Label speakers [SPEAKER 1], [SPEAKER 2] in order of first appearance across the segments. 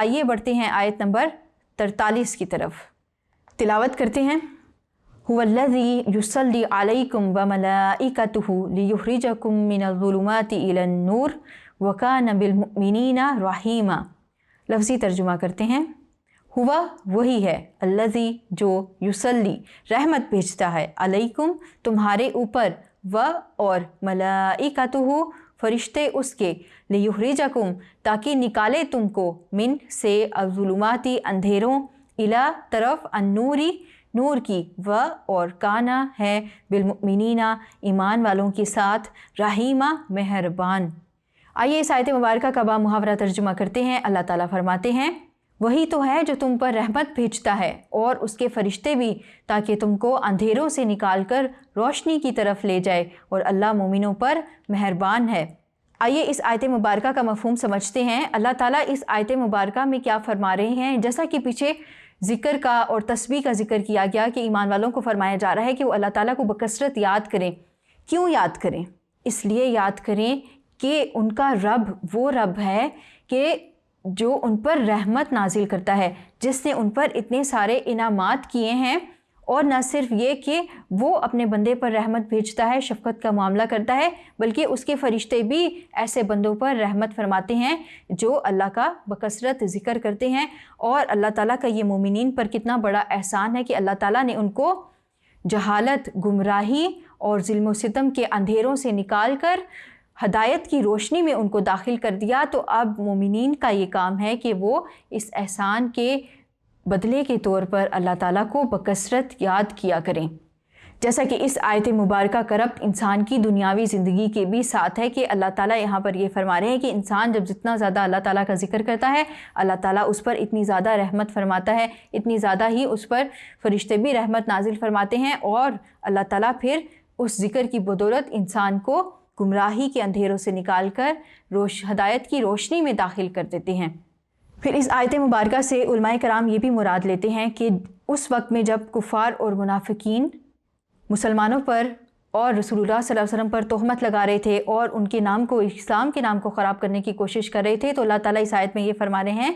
[SPEAKER 1] आइए बढ़ते हैं आयत नंबर 43 की तरफ। तिलावत करते हैं। हुवल्लज़ी युसल्ली अलैकुम व मलाइकतुहु लियुखरिजकुम मिनज़्ज़ुलुमाति इलन-नूर व काना बिल-मुमिनीना रहीमा। लफ्ज़ी तर्जुमा करते हैं। हुवा वही है, अल्लज़ी जो, युसल्ली रहमत भेजता है, अलैकुम तुम्हारे ऊपर, व और मलाइकतुहु फरिश्ते उसके, लियुखरिजकुम ताकि निकाले तुमको, मिन से, अज़्ज़ुलुमाती अंधेरों, इला तरफ, अन्नूरी नूर की, व और काना है, बिलमुमिनीना ईमान वालों के साथ, रहीमा मेहरबान। आइए इस आयत मुबारका का मुहावरा तर्जुमा करते हैं। अल्लाह ताला फरमाते हैं, वही तो है जो तुम पर रहमत भेजता है और उसके फरिश्ते भी, ताकि तुमको अंधेरों से निकाल कर रोशनी की तरफ ले जाए, और अल्लाह मोमिनों पर मेहरबान है। आइए इस आयत मुबारका का मफ़हूम समझते हैं। अल्लाह ताला इस आयत मुबारका में क्या फरमा रहे हैं। जैसा कि पीछे ज़िक्र का और तस्बीह का ज़िक्र किया गया कि ईमान वालों को फरमाया जा रहा है कि वो अल्लाह ताला को बकसरत याद करें। क्यों याद करें? इसलिए याद करें कि उनका रब वो रब है कि जो उन पर रहमत नाजिल करता है, जिसने उन पर इतने सारे इनामात किए हैं। और न सिर्फ ये कि वो अपने बंदे पर रहमत भेजता है, शफ़क़त का मामला करता है, बल्कि उसके फ़रिश्ते भी ऐसे बंदों पर रहमत फरमाते हैं जो अल्लाह का बकसरत ज़िक्र करते हैं। और अल्लाह ताला का ये मोमिनीन पर कितना बड़ा एहसान है कि अल्लाह ताला ने उनको जहालत, गुमराही और ज़ुल्म सितम के अंधेरों से निकाल कर हदायत की रोशनी में उनको दाखिल कर दिया। तो अब मोमिनीन का ये काम है कि वो इस एहसान के बदले के तौर पर अल्लाह ताला को बकसरत याद किया करें। जैसा कि इस आयत मुबारका का रब्त इंसान की दुनियावी ज़िंदगी के भी साथ है कि अल्लाह ताला यहाँ पर ये फरमा रहे हैं कि इंसान जब जितना ज़्यादा अल्लाह ताला का ज़िक्र करता है, अल्लाह ताला उस पर इतनी ज़्यादा रहमत फरमाता है, इतनी ज़्यादा ही उस पर फरिश्ते भी रहमत नाजिल फरमाते हैं। और अल्लाह ताला फिर उस ज़िक्र की बदौलत इंसान को गुमराही के अंधेरों से निकाल कर हदायत की रोशनी में दाखिल कर देते हैं। फिर इस आयत मुबारका से उलमाए कराम ये भी मुराद लेते हैं कि उस वक्त में जब कुफ़ार और मुनाफिकीन मुसलमानों पर और रसूलुल्लाह सल्लल्लाहु अलैहि वसल्लम पर तोहमत लगा रहे थे और उनके नाम को, इस्लाम के नाम को ख़राब करने की कोशिश कर रहे थे, तो अल्लाह ताला इस आयत में ये फरमा रहे हैं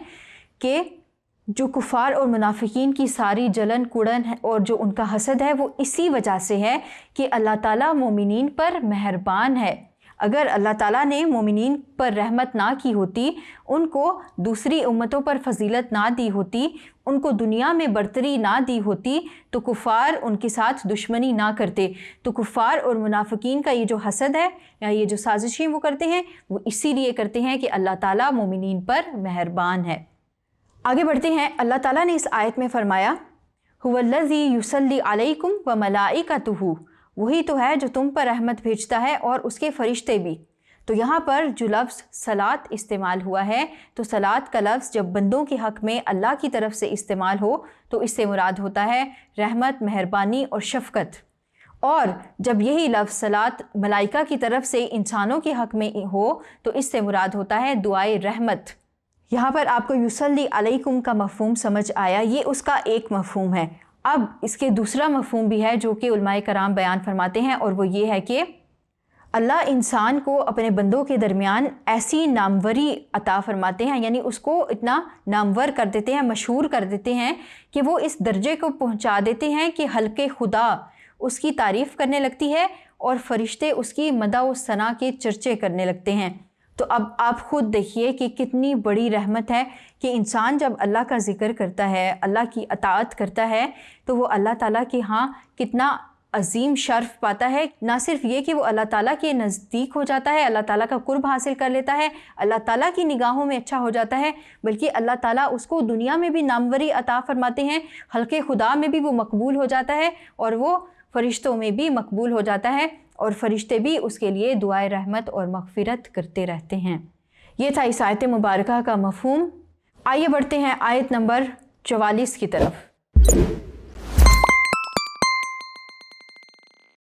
[SPEAKER 1] कि जो कुफ़ार और मुनाफिकीन की सारी जलन कुड़न है और जो उनका हसद है, वो इसी वजह से है कि अल्लाह ताला मोमिनीन पर मेहरबान है। अगर अल्लाह ताला ने मोमिनीन पर रहमत ना की होती, उनको दूसरी उम्मतों पर फजीलत ना दी होती, उनको दुनिया में बरतरी ना दी होती, तो कुफ़ार उनके साथ दुश्मनी ना करते। तो कुफ़ार और मुनाफिकीन का ये जो हसद है या ये जो साजिशें वो करते हैं, वो इसीलिए करते हैं कि अल्लाह ताला मोमिनीन पर मेहरबान है। आगे बढ़ते हैं। अल्लाह ताला ने इस आयत में फरमाया, हुवल्लज़ी युसल्ली अलैकुम व मलाइकतुहु, वही तो है जो तुम पर रहमत भेजता है और उसके फरिश्ते भी। तो यहाँ पर जो लफ्ज़ सलात इस्तेमाल हुआ है, तो सलात का लफ्ज़ जब बंदों के हक़ में अल्लाह की तरफ से इस्तेमाल हो तो इससे मुराद होता है रहमत, मेहरबानी और शफ़क़त। और जब यही लफ्ज़ सलात मलाइका की तरफ से इंसानों के हक़ में हो तो इससे मुराद होता है दुआए रहमत। यहाँ पर आपको युसल्ली अलैकुम का मफ़हूम समझ आया, ये उसका एक मफ़हूम है। अब इसके दूसरा मफ़हूम भी है जो कि उलमाए कराम बयान फरमाते हैं, और वो ये है कि अल्लाह इंसान को अपने बंदों के दरमियान ऐसी नामवरी अता फरमाते हैं, यानी उसको इतना नामवर कर देते हैं, मशहूर कर देते हैं कि वो इस दर्जे को पहुँचा देते हैं कि हल्के खुदा उसकी तारीफ़ करने लगती है और फरिश्ते उसकी मदा व सना के चर्चे करने लगते हैं। तो अब आप ख़ुद देखिए कि कितनी बड़ी रहमत है कि इंसान जब अल्लाह का ज़िक्र करता है, अल्लाह की अताअत करता है, तो वो अल्लाह ताला के यहाँ कितना अजीम शर्फ़ पाता है। ना सिर्फ ये कि वो अल्लाह ताला के नज़दीक हो जाता है, अल्लाह ताला का कुर्ब हासिल कर लेता है, अल्लाह ताला की निगाहों में अच्छा हो जाता है, बल्कि अल्लाह ताला उसको दुनिया में भी नामवरी अता फरमाते हैं, हल्के खुदा में भी वो मकबूल हो जाता है और वो फ़रिश्तों में भी मकबूल हो जाता है, और फ़रिश्ते भी उसके लिए दुआए रहमत और मग़फ़िरत करते रहते हैं। ये था इस आयत मुबारका का मफ़हूम। आइए बढ़ते हैं आयत नंबर 44 की तरफ।